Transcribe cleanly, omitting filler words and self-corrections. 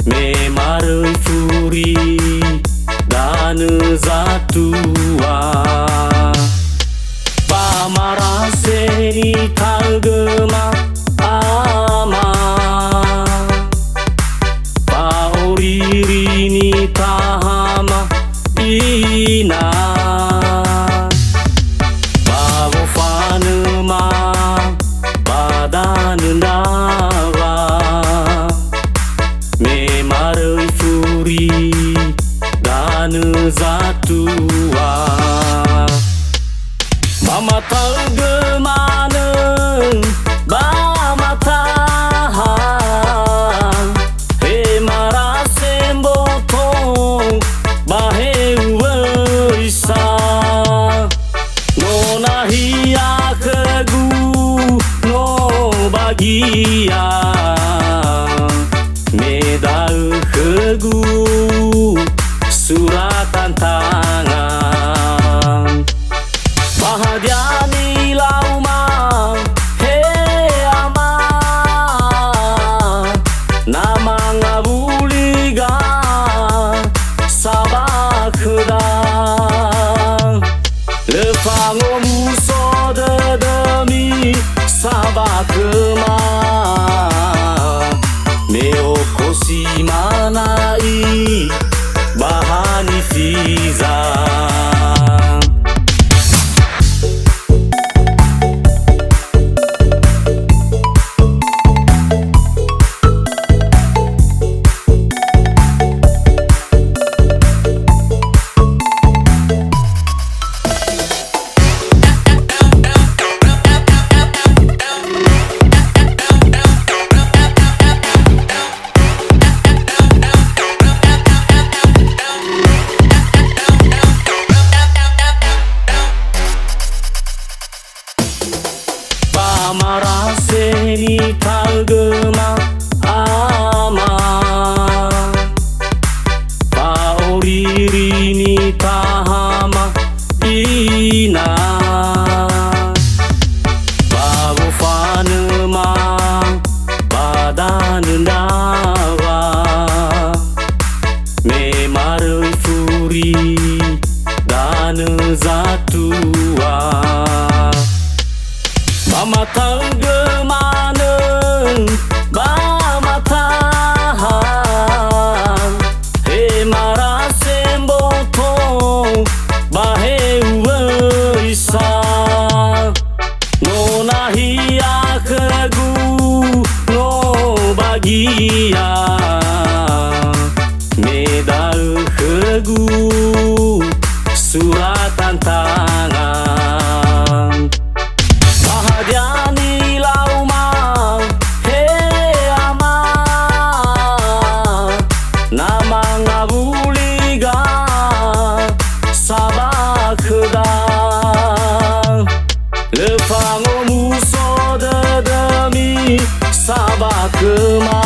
Memarei furi dan zatua Pamaraseni kagema ama Paoririni tahama ina Pawofanema badanendawa Memarei furi dan zatua Mama taugemaneng bamatahan He marasem botong baheu weisa Nona hiya kegu no bagia Medau kegu suratan tangan Bahadiani lauma he ama Nama ngabuliga sabakudang Lefango muso dedemi sabakema Meokosi manai bahani fiza Pamaraseni kagema ama Paoririni tahama ina Pawofanema badanendawa Memarei furi dan zatua Mama taugemaneng bamatahan He marasem botong baheu weisa Nona hiya kegu no bagia Medau kegu suratan tangan Bahadiani lauma he ama Nama ngabuliga sabakudang Lefango muso dedemi sabakema